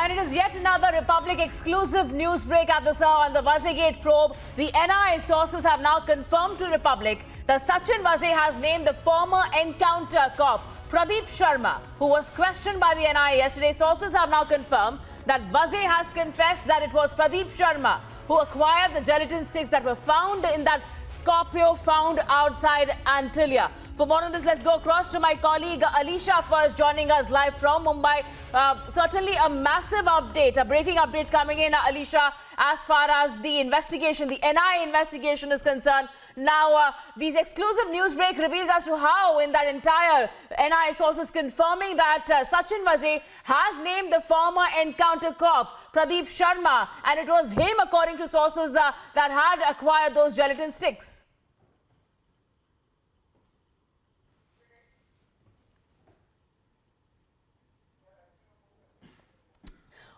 And it is yet another Republic exclusive news break at this hour on the Vazirgate probe. The NIA sources have now confirmed to Republic that Sachin Vaze has named the former encounter cop Pradeep Sharma, who was questioned by the NIA yesterday. Sources have now confirmed that Vaze has confessed that it was Pradeep Sharma who acquired the gelatin sticks that were found in that Scorpio found outside Antalya. For more on this, let's go across to my colleague Alisha first, joining us live from Mumbai. Certainly a massive update, a breaking update coming in, Alisha, as far as the investigation, the NIA investigation is concerned. Now, these exclusive news break reveals as to how in that entire NIA sources confirming that Sachin Vaze has named the former encounter cop Pradeep Sharma, and it was him, according to sources, that had acquired those gelatin sticks.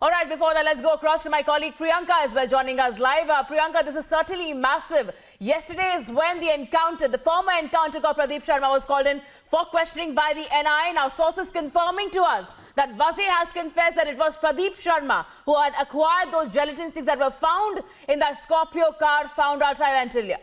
All right, before that, let's go across to my colleague Priyanka as well, joining us live. Priyanka, this is certainly massive. Yesterday is when the former encounter cop Pradeep Sharma was called in for questioning by the NIA. Now, sources confirming to us that Vaze has confessed that it was Pradeep Sharma who had acquired those gelatin sticks that were found in that Scorpio car found outside Antalya.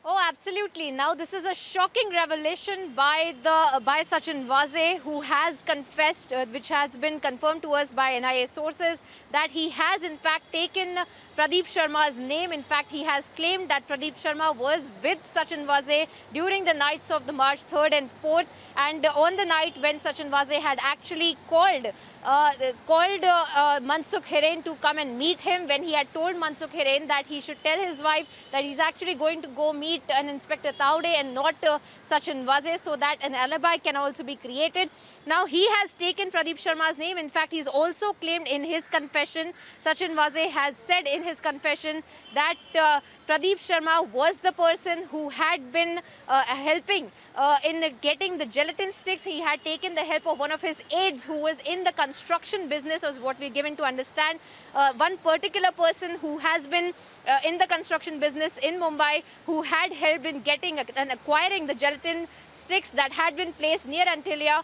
Oh, absolutely. Now, this is a shocking revelation by Sachin Vaze, who has confessed, which has been confirmed to us by NIA sources, that he has in fact taken Pradeep Sharma's name. In fact, he has claimed that Pradeep Sharma was with Sachin Vaze during the nights of the March 3rd and 4th. And on the night when Sachin Vaze had actually called Mansukh Hiren to come and meet him, when he had told Mansukh Hiren that he should tell his wife that he's actually going to go meet an Inspector Taude and not Sachin Vaze, so that an alibi can also be created. Now, he has taken Pradeep Sharma's name. In fact, he's also claimed in his confession, Sachin Vaze has said in his confession that Pradeep Sharma was the person who had been helping in getting the gelatin sticks. He had taken the help of one of his aides who was in the construction business, is what we're given to understand. One particular person who has been in the construction business in Mumbai, who had helped in getting and acquiring the gelatin sticks that had been placed near Antalya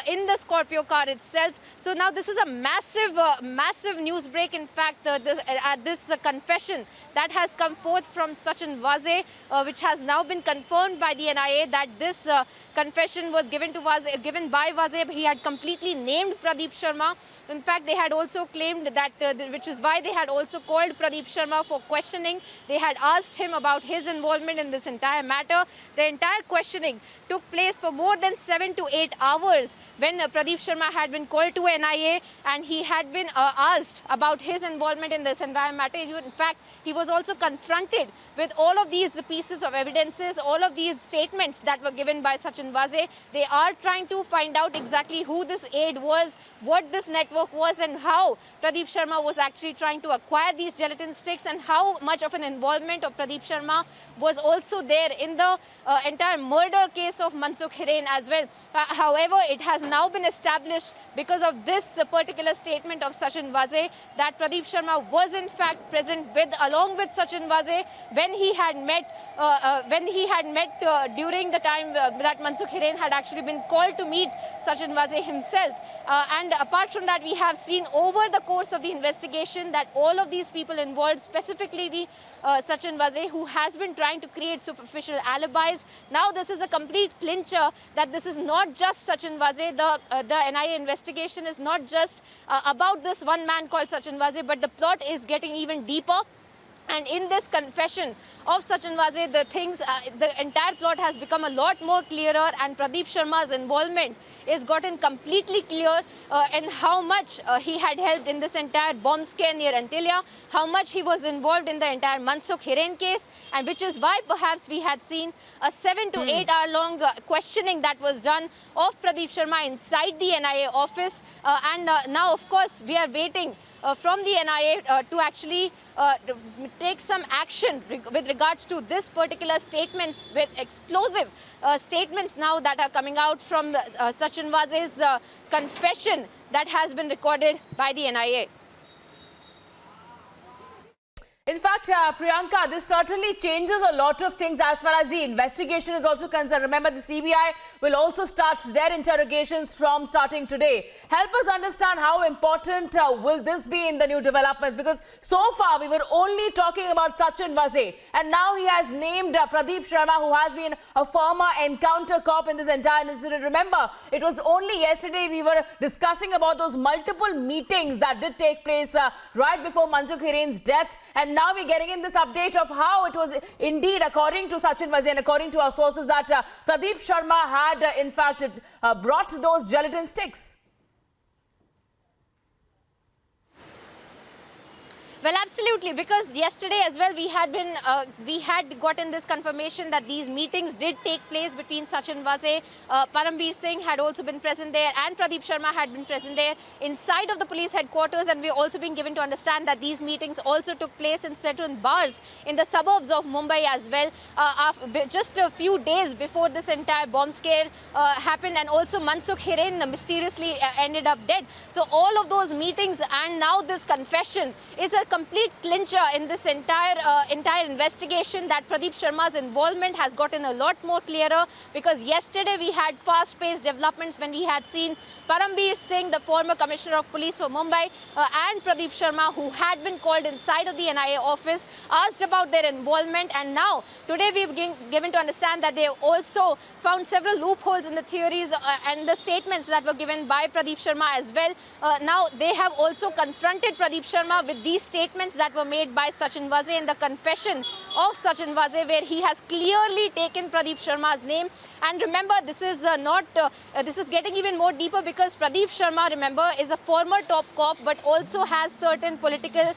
in the Scorpio car itself. So now this is a massive news break. In fact, this confession that has come forth from Sachin Vaze, which has now been confirmed by the NIA, that this confession was given by Vaze. He had completely named Pradeep Sharma. In fact, they had also claimed that, which is why they had also called Pradeep Sharma for questioning. They had asked him about his involvement in this entire matter. The entire questioning took place for more than 7 to 8 hours when Pradeep Sharma had been called to NIA, and he had been asked about his involvement in this entire matter. In fact, he was also confronted with all of these pieces of evidences, all of these statements that were given by Sachin Vaze. They are trying to find out exactly who this aide was, what this network was, and how Pradeep Sharma was actually trying to acquire these gelatin sticks, and how much of an involvement of Pradeep Sharma was also there in the entire murder case of Mansukh Hiren as well. However, it has now been established because of this particular statement of Sachin Vaze that Pradeep Sharma was in fact present along with Sachin Vaze when he had met during the time that Mansukh Hiren had actually been called to meet Sachin Vaze himself. And apart from that, we have seen over the course of the investigation that all of these people involved, specifically Sachin Vaze, who has been trying to create superficial alibis. Now this is a complete clincher that this is not just Sachin Vaze. The NIA investigation is not just about this one man called Sachin Vaze, but the plot is getting even deeper. And in this confession of Sachin Vaze, the entire plot has become a lot more clearer, and Pradeep Sharma's involvement is gotten completely clear in how much he had helped in this entire bomb scare near Antalya, how much he was involved in the entire Mansukh Hiren case, and which is why perhaps we had seen a 7 to 8 hour long questioning that was done of Pradeep Sharma inside the NIA office. And now, of course, we are waiting from the NIA to actually take some action with regards to this particular statements, with explosive statements now that are coming out from Sachin Vaze's confession that has been recorded by the NIA. In fact, Priyanka, this certainly changes a lot of things as far as the investigation is also concerned. Remember, the CBI will also start their interrogations from starting today. Help us understand how important will this be in the new developments? Because so far, we were only talking about Sachin Vaze. And now he has named Pradeep Sharma, who has been a former encounter cop in this entire incident. Remember, it was only yesterday we were discussing about those multiple meetings that did take place right before Mansukh Hiren's death. And now we're getting in this update of how it was indeed, according to Sachin Vaze and according to our sources, that Pradeep Sharma had in fact brought those gelatin sticks. Well, absolutely, because yesterday as well we had gotten this confirmation that these meetings did take place between Sachin Vaze, Parambir Singh had also been present there, and Pradeep Sharma had been present there inside of the police headquarters, and we're also being given to understand that these meetings also took place in certain bars in the suburbs of Mumbai as well, just a few days before this entire bomb scare happened, and also Mansukh Hiren mysteriously ended up dead. So all of those meetings and now this confession is a complete clincher in this entire investigation, that Pradeep Sharma's involvement has gotten a lot more clearer, because yesterday we had fast-paced developments when we had seen Parambir Singh, the former Commissioner of Police for Mumbai, and Pradeep Sharma, who had been called inside of the NIA office, asked about their involvement, and now today we've been given to understand that they have also found several loopholes in the theories and the statements that were given by Pradeep Sharma as well. Now they have also confronted Pradeep Sharma with these statements that were made by Sachin Vaze in the confession of Sachin Vaze, where he has clearly taken Pradeep Sharma's name. And remember, this is this is getting even more deeper, because Pradeep Sharma, remember, is a former top cop, but also has certain political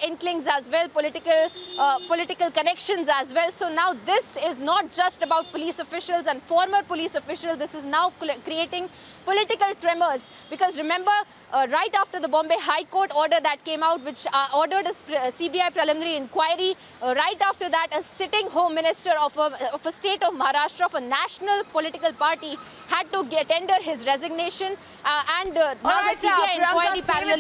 inklings as well, political connections as well. So now this is not just about police officials and former police officials. This is now creating political tremors, because remember, right after the Bombay High Court order that came out, which ordered a CBI preliminary inquiry, right after that, a sitting Home Minister of a state of Maharashtra, of a national political party, had to tender his resignation, and now the CBI inquiry parallel